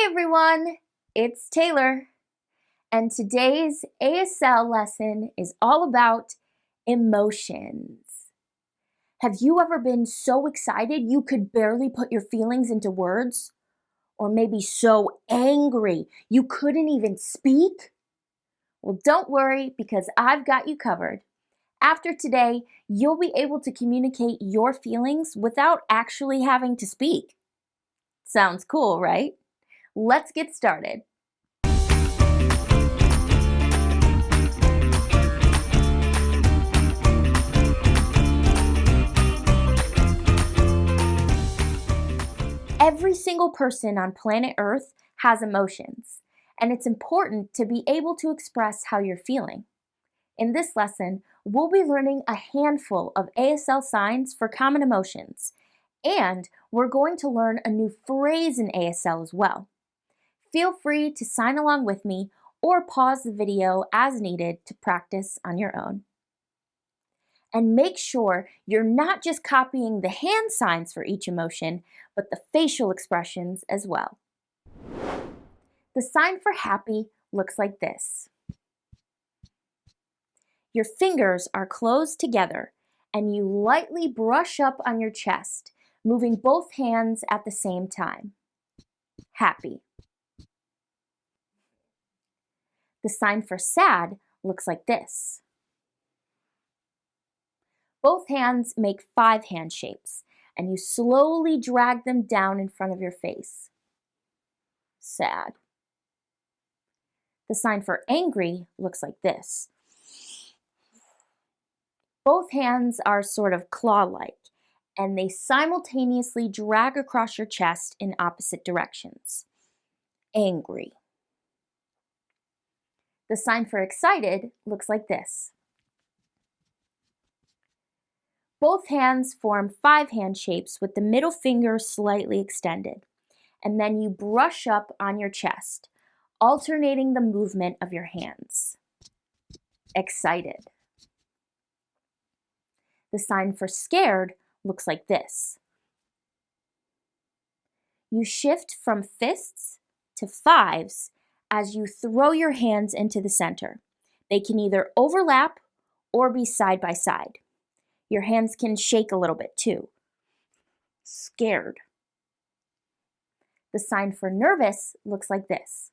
everyone, it's Taylor, and today's ASL lesson is all about emotions. Have you ever been so excited you could barely put your feelings into words? Or maybe so angry you couldn't even speak? Well, don't worry because I've got you covered. After today, you'll be able to communicate your feelings without actually having to speak. Sounds cool, right? Let's get started. Every single person on planet Earth has emotions, and it's important to be able to express how you're feeling. In this lesson, we'll be learning a handful of ASL signs for common emotions, and we're going to learn a new phrase in ASL as well. Feel free to sign along with me or pause the video as needed to practice on your own. And make sure you're not just copying the hand signs for each emotion, but the facial expressions as well. The sign for happy looks like this. Your fingers are closed together and you lightly brush up on your chest, moving both hands at the same time. Happy. The sign for sad looks like this. Both hands make 5 hand shapes, and you slowly drag them down in front of your face. Sad. The sign for angry looks like this. Both hands are sort of claw-like, and they simultaneously drag across your chest in opposite directions. Angry. The sign for excited looks like this. Both hands form 5 hand shapes with the middle finger slightly extended, and then you brush up on your chest, alternating the movement of your hands. Excited. The sign for scared looks like this. You shift from fists to fives as you throw your hands into the center. They can either overlap or be side by side. Your hands can shake a little bit too. Scared. The sign for nervous looks like this.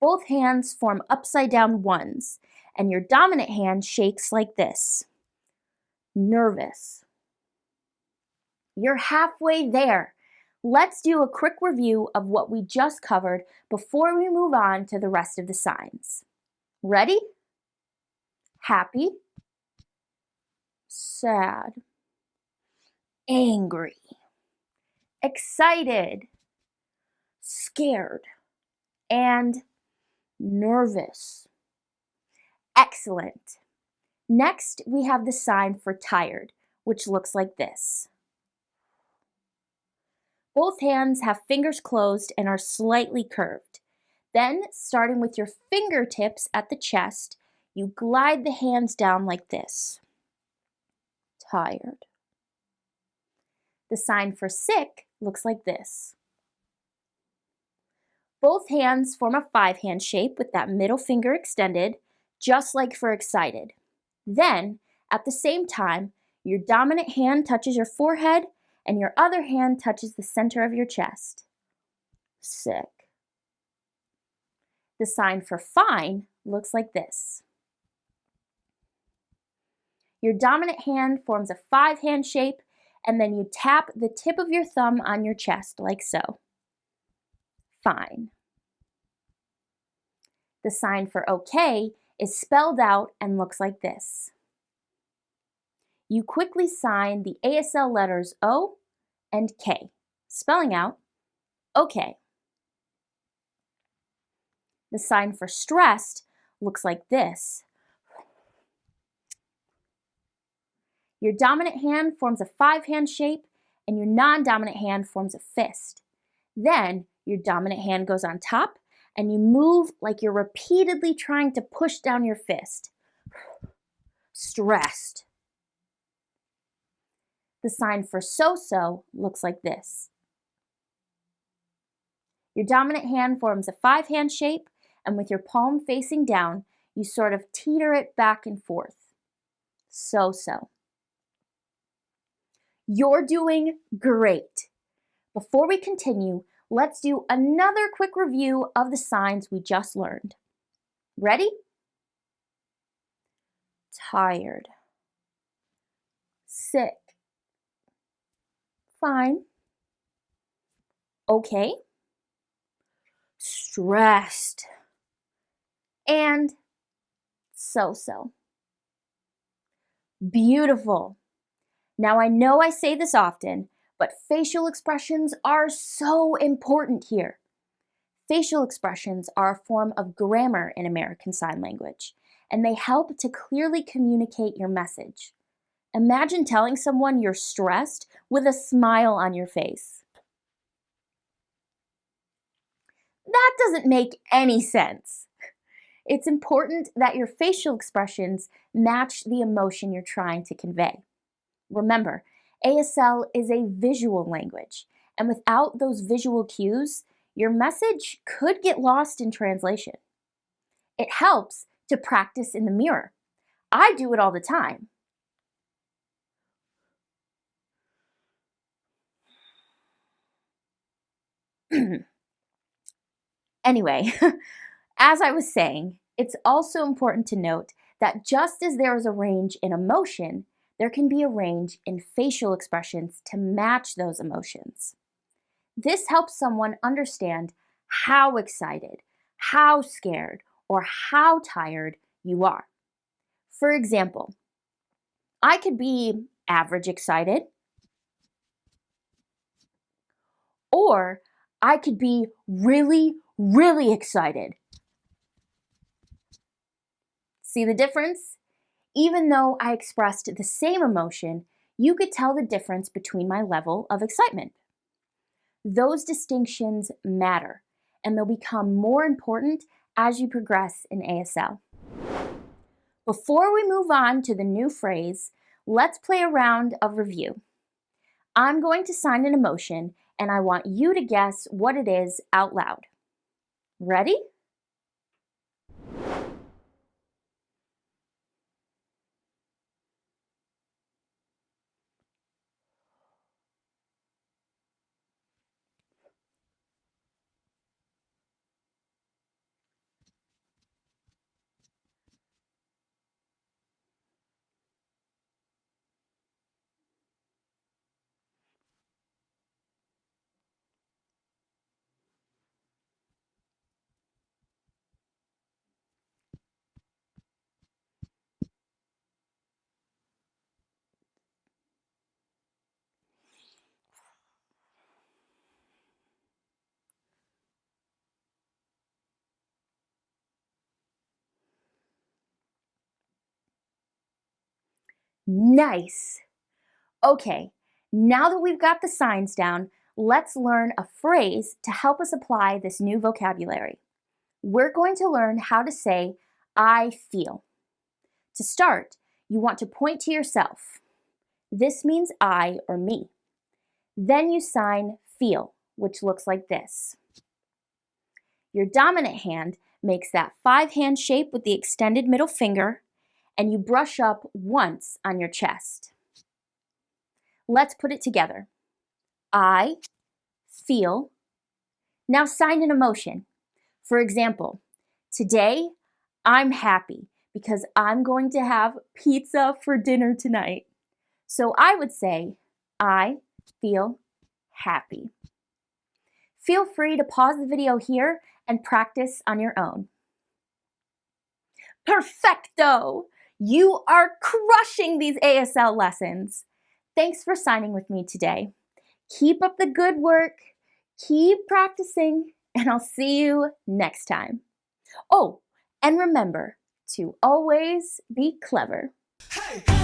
Both hands form upside down ones, and your dominant hand shakes like this. Nervous. You're halfway there. Let's do a quick review of what we just covered before we move on to the rest of the signs. Ready? Happy. Sad. Angry. Excited. Scared. And nervous. Excellent. Next, we have the sign for tired, which looks like this. Both hands have fingers closed and are slightly curved. Then, starting with your fingertips at the chest, you glide the hands down like this. Tired. The sign for sick looks like this. Both hands form a 5 hand shape with that middle finger extended, just like for excited. Then, at the same time, your dominant hand touches your forehead and your other hand touches the center of your chest. Sick. The sign for fine looks like this. Your dominant hand forms a 5 hand shape, and then you tap the tip of your thumb on your chest like so. Fine. The sign for okay is spelled out and looks like this. You quickly sign the ASL letters O and K, spelling out okay. The sign for stressed looks like this. Your dominant hand forms a 5 hand shape and your non-dominant hand forms a fist. Then your dominant hand goes on top and you move like you're repeatedly trying to push down your fist. Stressed. The sign for so-so looks like this. Your dominant hand forms a 5-hand shape, and with your palm facing down, you sort of teeter it back and forth. So. You're doing great. Before we continue, let's do another quick review of the signs we just learned. Ready? Tired. Sick. Fine. Okay. Stressed. And so. Beautiful. Now I know I say this often, but facial expressions are so important here. Facial expressions are a form of grammar in American Sign Language, and they help to clearly communicate your message. Imagine telling someone you're stressed with a smile on your face. That doesn't make any sense. It's important that your facial expressions match the emotion you're trying to convey. Remember, ASL is a visual language, and without those visual cues, your message could get lost in translation. It helps to practice in the mirror. I do it all the time. Anyway, as I was saying, it's also important to note that just as there is a range in emotion, there can be a range in facial expressions to match those emotions. This helps someone understand how excited, how scared, or how tired you are. For example, I could be average excited, or I could be really, really excited. See the difference? Even though I expressed the same emotion, you could tell the difference between my level of excitement. Those distinctions matter, and they'll become more important as you progress in ASL. Before we move on to the new phrase, let's play a round of review. I'm going to sign an emotion, and I want you to guess what it is out loud. Ready? Nice. Okay, now that we've got the signs down, let's learn a phrase to help us apply this new vocabulary. We're going to learn how to say, I feel. To start, you want to point to yourself. This means I or me. Then you sign feel, which looks like this. Your dominant hand makes that 5-hand shape with the extended middle finger, and you brush up once on your chest. Let's put it together. I feel. Now sign an emotion. For example, today I'm happy because I'm going to have pizza for dinner tonight. So I would say, I feel happy. Feel free to pause the video here and practice on your own. Perfecto! You are crushing these ASL lessons. Thanks for signing with me today. Keep up the good work, keep practicing, and I'll see you next time. Oh, and remember to always be clever. Hey!